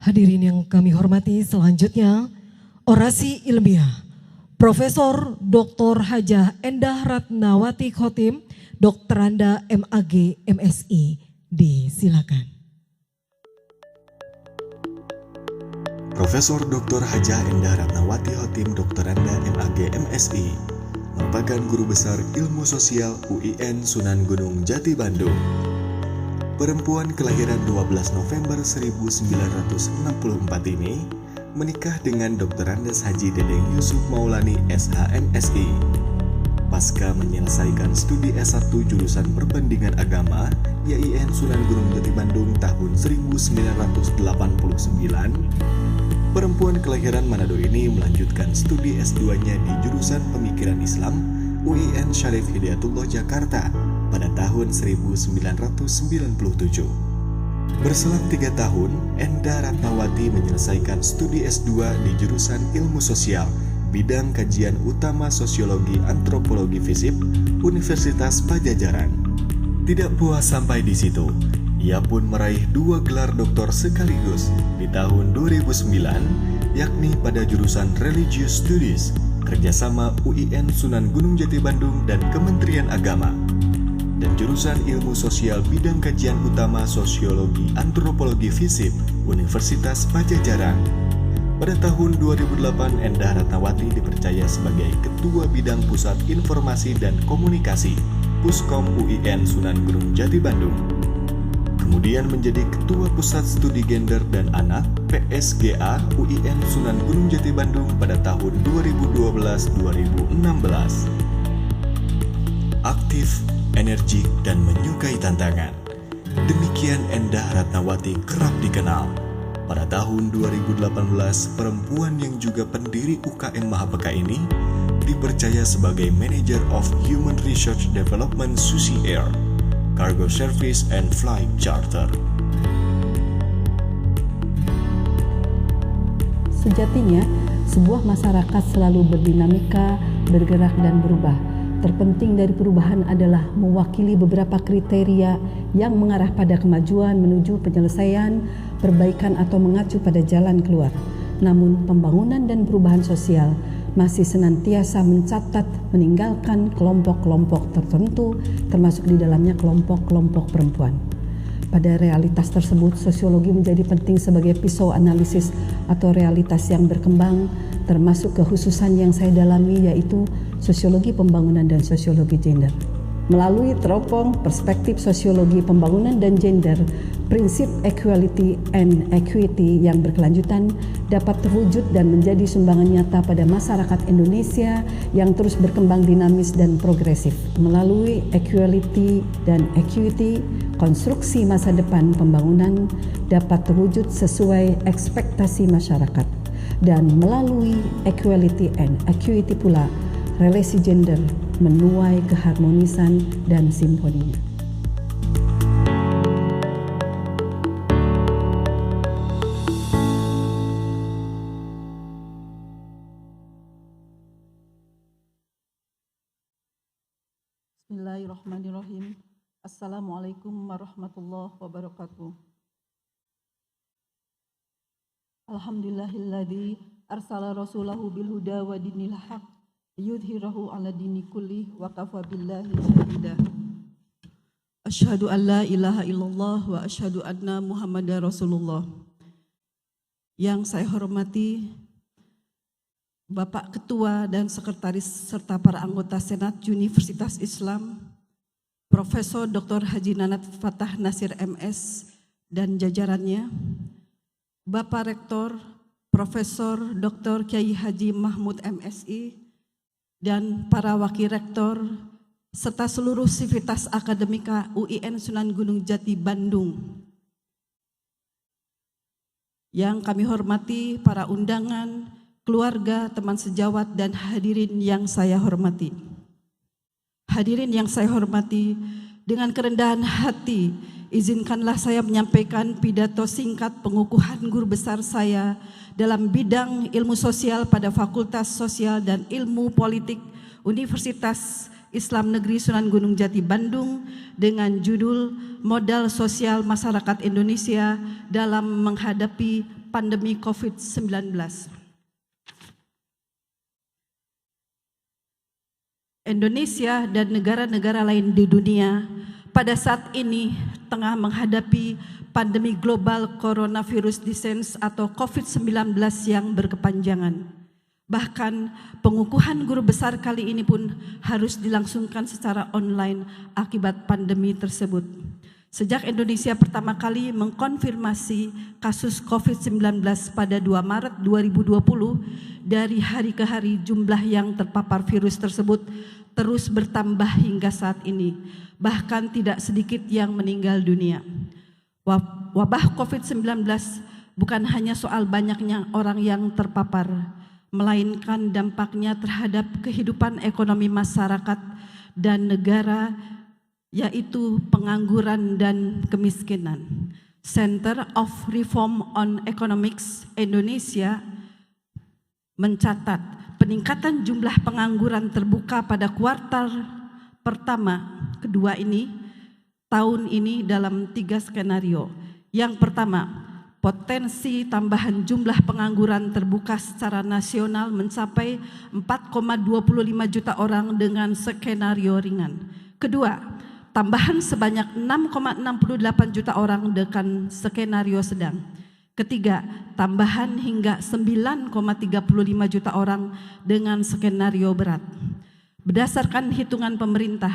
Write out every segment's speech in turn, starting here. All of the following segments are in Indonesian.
Hadirin yang kami hormati, selanjutnya orasi ilmiah Profesor Dr. Hajah Endah Ratnawati Khotim, Doktoranda MAG MSI. Disilakan. Profesor Dr. Hajah Endah Ratnawati Khotim, Doktoranda MAG MSI, merupakan guru besar ilmu sosial UIN Sunan Gunung Jati Bandung. Perempuan kelahiran 12 November 1964 ini menikah dengan Dr. Andes Haji Dedeng Yusuf Maulani SHMSI. Pasca menyelesaikan studi S1 jurusan Perbandingan Agama YIN Sunan Gunung Jati Bandung tahun 1989, perempuan kelahiran Manado ini melanjutkan studi S2-nya di jurusan Pemikiran Islam UIN Syarif Hidayatullah Jakarta pada tahun 1997. Berselang 3 tahun, Endah Ratnawati menyelesaikan studi S2 di jurusan Ilmu Sosial, bidang kajian utama Sosiologi Antropologi FISIP, Universitas Pajajaran. Tidak puas sampai di situ, ia pun meraih 2 gelar doktor sekaligus di tahun 2009, yakni pada jurusan Religious Studies, kerjasama UIN Sunan Gunung Jati Bandung dan Kementerian Agama, dan jurusan Ilmu Sosial bidang kajian utama Sosiologi Antropologi FISIP, Universitas Pajajaran. Pada tahun 2008, Endah Ratnawati dipercaya sebagai Ketua Bidang Pusat Informasi dan Komunikasi Puskom UIN Sunan Gunung Jati Bandung. Kemudian menjadi Ketua Pusat Studi Gender dan Anak PSGA UIN Sunan Gunung Jati Bandung pada tahun 2012-2016. Aktif, energik, dan menyukai tantangan. Demikian Endah Ratnawati kerap dikenal. Pada tahun 2018, perempuan yang juga pendiri UKM Mahapeka ini dipercaya sebagai Manager of Human Research Development Susi Air, Cargo Service and Flight Charter. Sejatinya, sebuah masyarakat selalu berdinamika, bergerak, dan berubah. Terpenting dari perubahan adalah mewakili beberapa kriteria yang mengarah pada kemajuan menuju penyelesaian, perbaikan, atau mengacu pada jalan keluar. Namun, pembangunan dan perubahan sosial masih senantiasa mencatat meninggalkan kelompok-kelompok tertentu, termasuk di dalamnya kelompok-kelompok perempuan. Pada realitas tersebut, sosiologi menjadi penting sebagai pisau analisis atau realitas yang berkembang, termasuk kekhususan yang saya dalami, yaitu sosiologi pembangunan dan sosiologi gender. Melalui teropong perspektif sosiologi pembangunan dan gender, prinsip equality and equity yang berkelanjutan dapat terwujud dan menjadi sumbangan nyata pada masyarakat Indonesia yang terus berkembang dinamis dan progresif. Melalui equality dan equity, konstruksi masa depan pembangunan dapat terwujud sesuai ekspektasi masyarakat. Dan melalui equality and equity pula, relasi gender menuai keharmonisan dan simfoninya. Bismillahirrahmanirrahim. Assalamualaikum warahmatullahi wabarakatuh. Alhamdulillahilladzi arsala rasulahu bil huda wa dinil haq yudhhirahu ala dini kulli wa kafa billahi syahida. Asyhadu an la ilaha illallah wa asyhadu anna Muhammadar Rasulullah. Yang saya hormati Bapak Ketua dan Sekretaris serta para anggota Senat Universitas Islam, Profesor Dr. Haji Nanat Fatah Nasir MS dan jajarannya, Bapak Rektor Profesor Dr. Kiai Haji Mahmud MSI, dan para wakil rektor serta seluruh sivitas akademika UIN Sunan Gunung Jati Bandung. Yang kami hormati para undangan, keluarga, teman sejawat, dan hadirin yang saya hormati. Hadirin yang saya hormati, dengan kerendahan hati, izinkanlah saya menyampaikan pidato singkat pengukuhan guru besar saya dalam bidang ilmu sosial pada Fakultas Sosial dan Ilmu Politik Universitas Islam Negeri Sunan Gunung Jati Bandung dengan judul Modal Sosial Masyarakat Indonesia dalam Menghadapi Pandemi COVID-19. Indonesia dan negara-negara lain di dunia pada saat ini tengah menghadapi pandemi global coronavirus disease atau COVID-19 yang berkepanjangan. Bahkan pengukuhan guru besar kali ini pun harus dilangsungkan secara online akibat pandemi tersebut. Sejak Indonesia pertama kali mengkonfirmasi kasus COVID-19 pada 2 Maret 2020, dari hari ke hari jumlah yang terpapar virus tersebut terus bertambah hingga saat ini. Bahkan tidak sedikit yang meninggal dunia. Wabah COVID-19 bukan hanya soal banyaknya orang yang terpapar, melainkan dampaknya terhadap kehidupan ekonomi masyarakat dan negara, yaitu pengangguran dan kemiskinan. Center of Reform on Economics Indonesia mencatat peningkatan jumlah pengangguran terbuka pada kuartal kedua tahun ini dalam 3 skenario. Yang pertama, potensi tambahan jumlah pengangguran terbuka secara nasional mencapai 4,25 juta orang dengan skenario ringan. Kedua, tambahan sebanyak 6,68 juta orang dengan skenario sedang. Ketiga, tambahan hingga 9,35 juta orang dengan skenario berat. Berdasarkan hitungan pemerintah,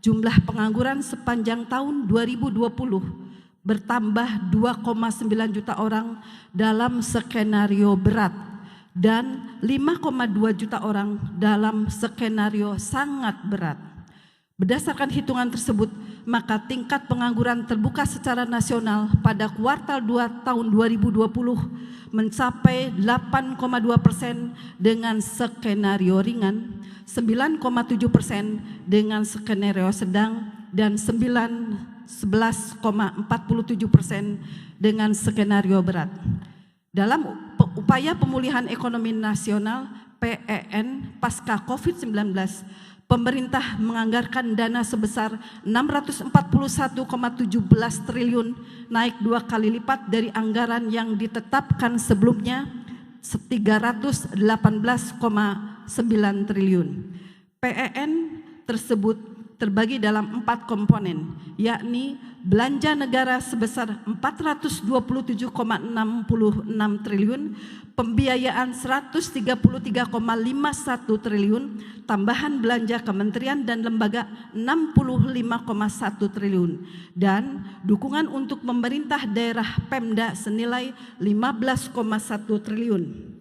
jumlah pengangguran sepanjang tahun 2020 bertambah 2,9 juta orang dalam skenario berat dan 5,2 juta orang dalam skenario sangat berat. Berdasarkan hitungan tersebut, maka tingkat pengangguran terbuka secara nasional pada kuartal 2 tahun 2020 mencapai 8,2% dengan skenario ringan, 9,7% dengan skenario sedang, dan 11,47% dengan skenario berat. Dalam upaya pemulihan ekonomi nasional PEN pasca COVID-19, pemerintah menganggarkan dana sebesar 641,17 triliun, naik 2 kali lipat dari anggaran yang ditetapkan sebelumnya 318,9 triliun. PEN tersebut terbagi dalam 4 komponen, yakni belanja negara sebesar 427,66 triliun, pembiayaan 133,51 triliun, tambahan belanja kementerian dan lembaga 65,1 triliun, dan dukungan untuk pemerintah daerah Pemda senilai 15,1 triliun.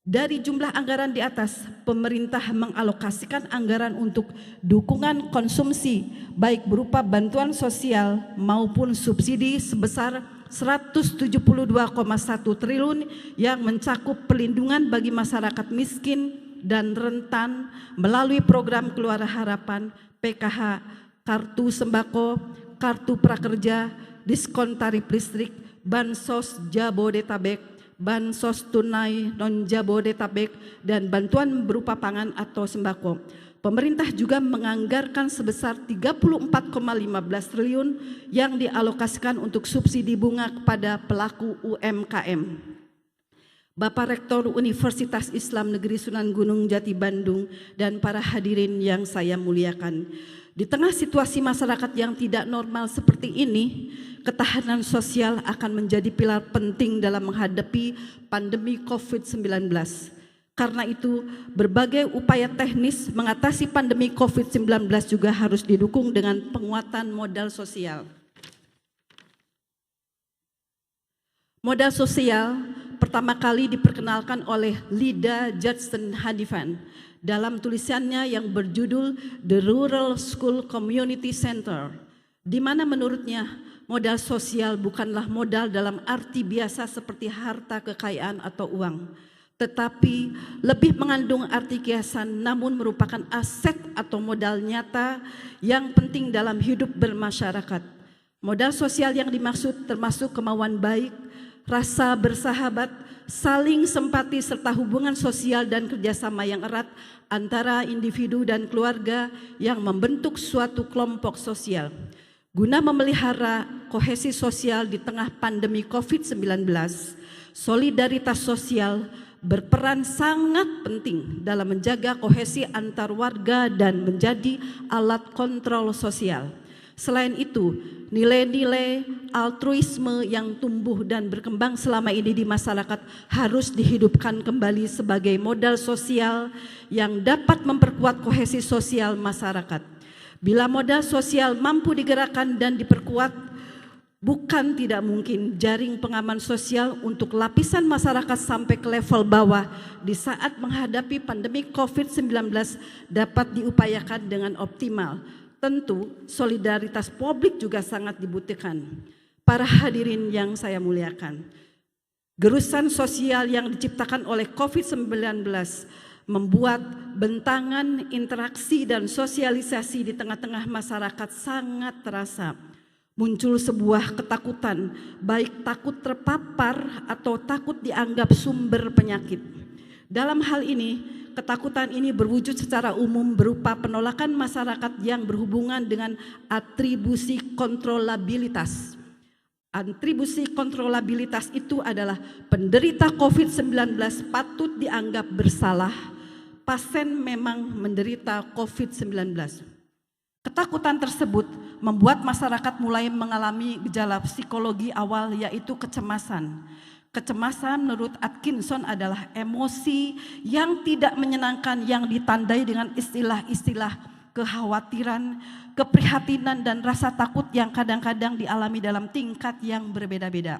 Dari jumlah anggaran di atas, pemerintah mengalokasikan anggaran untuk dukungan konsumsi baik berupa bantuan sosial maupun subsidi sebesar 172,1 triliun yang mencakup pelindungan bagi masyarakat miskin dan rentan melalui program Keluarga Harapan, PKH, kartu sembako, kartu prakerja, diskon tarif listrik, bansos Jabodetabek, bansos tunai non-Jabodetabek, dan bantuan berupa pangan atau sembako. Pemerintah juga menganggarkan sebesar 34,15 triliun yang dialokasikan untuk subsidi bunga kepada pelaku UMKM. Bapak Rektor Universitas Islam Negeri Sunan Gunung Jati Bandung dan para hadirin yang saya muliakan, di tengah situasi masyarakat yang tidak normal seperti ini, ketahanan sosial akan menjadi pilar penting dalam menghadapi pandemi COVID-19. Karena itu, berbagai upaya teknis mengatasi pandemi COVID-19 juga harus didukung dengan penguatan modal sosial. Modal sosial pertama kali diperkenalkan oleh Lida Judson Hanifan dalam tulisannya yang berjudul The Rural School Community Center, di mana menurutnya modal sosial bukanlah modal dalam arti biasa seperti harta kekayaan atau uang, tetapi lebih mengandung arti kiasan namun merupakan aset atau modal nyata yang penting dalam hidup bermasyarakat. Modal sosial yang dimaksud termasuk kemauan baik, rasa bersahabat, saling simpati serta hubungan sosial dan kerjasama yang erat antara individu dan keluarga yang membentuk suatu kelompok sosial. Guna memelihara kohesi sosial di tengah pandemi COVID-19, solidaritas sosial berperan sangat penting dalam menjaga kohesi antar warga dan menjadi alat kontrol sosial. Selain itu, nilai-nilai altruisme yang tumbuh dan berkembang selama ini di masyarakat harus dihidupkan kembali sebagai modal sosial yang dapat memperkuat kohesi sosial masyarakat. Bila modal sosial mampu digerakkan dan diperkuat, bukan tidak mungkin jaring pengaman sosial untuk lapisan masyarakat sampai ke level bawah di saat menghadapi pandemi COVID-19 dapat diupayakan dengan optimal. Tentu solidaritas publik juga sangat dibutuhkan. Para hadirin yang saya muliakan, gerusan sosial yang diciptakan oleh COVID-19 membuat bentangan interaksi dan sosialisasi di tengah-tengah masyarakat sangat terasa. Muncul sebuah ketakutan, baik takut terpapar atau takut dianggap sumber penyakit. Dalam hal ini, ketakutan ini berwujud secara umum berupa penolakan masyarakat yang berhubungan dengan atribusi kontrolabilitas. Atribusi kontrolabilitas itu adalah penderita COVID-19 patut dianggap bersalah, pasien memang menderita COVID-19. Ketakutan tersebut membuat masyarakat mulai mengalami gejala psikologi awal, yaitu kecemasan. Kecemasan menurut Atkinson adalah emosi yang tidak menyenangkan yang ditandai dengan istilah-istilah kekhawatiran, keprihatinan, dan rasa takut yang kadang-kadang dialami dalam tingkat yang berbeda-beda.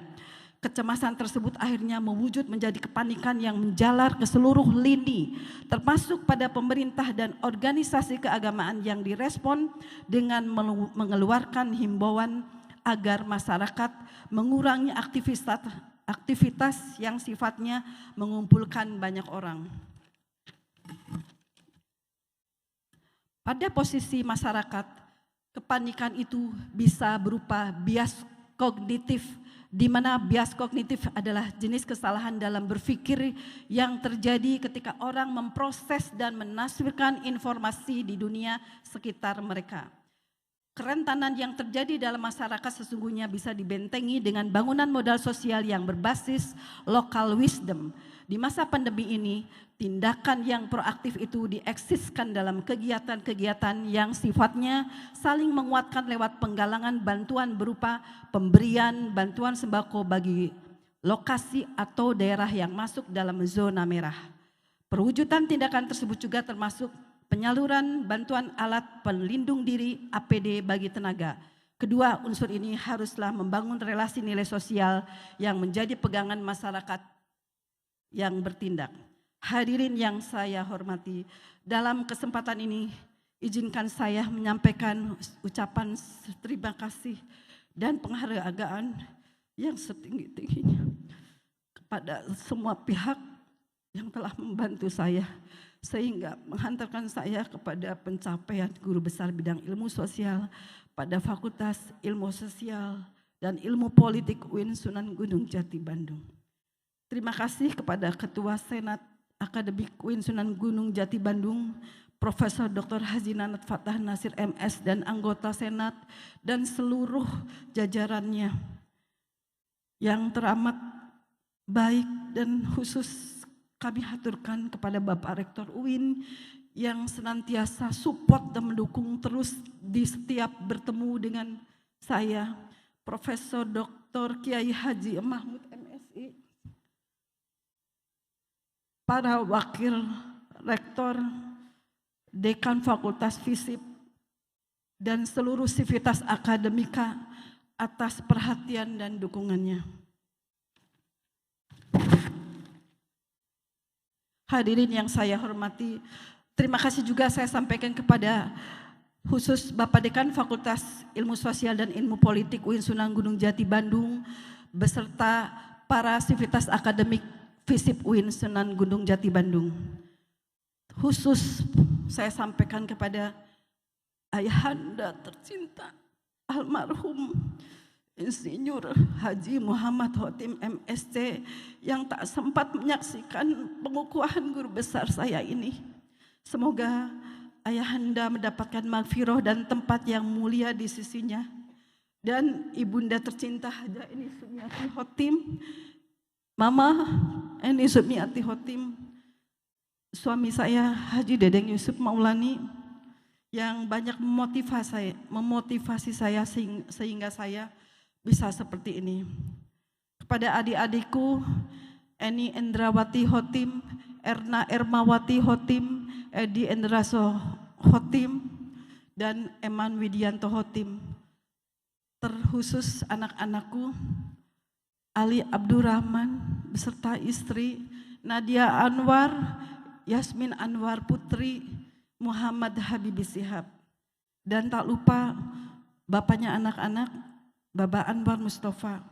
Kecemasan tersebut akhirnya mewujud menjadi kepanikan yang menjalar ke seluruh lini, termasuk pada pemerintah dan organisasi keagamaan yang direspon dengan mengeluarkan himbauan agar masyarakat mengurangi aktivitas yang sifatnya mengumpulkan banyak orang. Pada posisi masyarakat, kepanikan itu bisa berupa bias kognitif, di mana bias kognitif adalah jenis kesalahan dalam berpikir yang terjadi ketika orang memproses dan menafsirkan informasi di dunia sekitar mereka. Kerentanan yang terjadi dalam masyarakat sesungguhnya bisa dibentengi dengan bangunan modal sosial yang berbasis local wisdom. Di masa pandemi ini, tindakan yang proaktif itu dieksiskan dalam kegiatan-kegiatan yang sifatnya saling menguatkan lewat penggalangan bantuan berupa pemberian bantuan sembako bagi lokasi atau daerah yang masuk dalam zona merah. Perwujudan tindakan tersebut juga termasuk penyaluran bantuan alat pelindung diri APD bagi tenaga. Kedua unsur ini haruslah membangun relasi nilai sosial yang menjadi pegangan masyarakat yang bertindak. Hadirin yang saya hormati, dalam kesempatan ini izinkan saya menyampaikan ucapan terima kasih dan penghargaan yang setinggi-tingginya kepada semua pihak yang telah membantu saya sehingga menghantarkan saya kepada pencapaian guru besar bidang ilmu sosial pada Fakultas Ilmu Sosial dan Ilmu Politik UIN Sunan Gunung Jati Bandung. Terima kasih kepada Ketua Senat Akademik UIN Sunan Gunung Jati Bandung, Profesor Dr. Haji Nanat Fathah Nasir MS dan anggota Senat dan seluruh jajarannya yang teramat baik, dan khusus kami haturkan kepada Bapak Rektor UIN yang senantiasa support dan mendukung terus di setiap bertemu dengan saya, Profesor Dr. Kiai Haji Mahmud MSI, para wakil rektor, dekan Fakultas Fisip, dan seluruh sivitas akademika atas perhatian dan dukungannya. Hadirin yang saya hormati, terima kasih juga saya sampaikan kepada khusus Bapak Dekan Fakultas Ilmu Sosial dan Ilmu Politik UIN Sunan Gunung Jati Bandung beserta para sivitas akademik FISIP UIN Sunan Gunung Jati Bandung. Khusus saya sampaikan kepada ayahanda tercinta almarhum Insinyur Haji Muhammad Khotim MSc yang tak sempat menyaksikan pengukuhan guru besar saya ini. Semoga ayahanda mendapatkan maghfirah dan tempat yang mulia di sisinya. Dan ibunda tercinta Haja Eni Sumiati Khotim, Mama Eni Sumiati Khotim, suami saya Haji Dedeng Yusuf Maulani yang banyak memotivasi saya sehingga saya bisa seperti ini. Kepada adik-adikku Eni Endrawati Khotim, Erna Ermawati Khotim, Edi Endraso Khotim, dan Eman Widianto Khotim. Terkhusus anak-anakku Ali Abdurrahman beserta istri Nadia Anwar, Yasmin Anwar Putri, Muhammad Habibi Shihab. Dan tak lupa bapaknya anak-anak, Bapak Anwar Mustafa.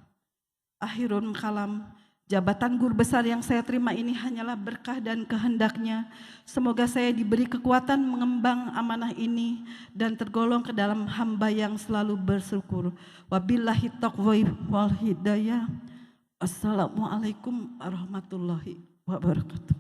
Akhirul kalam, jabatan guru besar yang saya terima ini hanyalah berkah dan kehendaknya. Semoga saya diberi kekuatan mengemban amanah ini dan tergolong ke dalam hamba yang selalu bersyukur. Wabillahi taufiq wal hidayah. Assalamualaikum warahmatullahi wabarakatuh.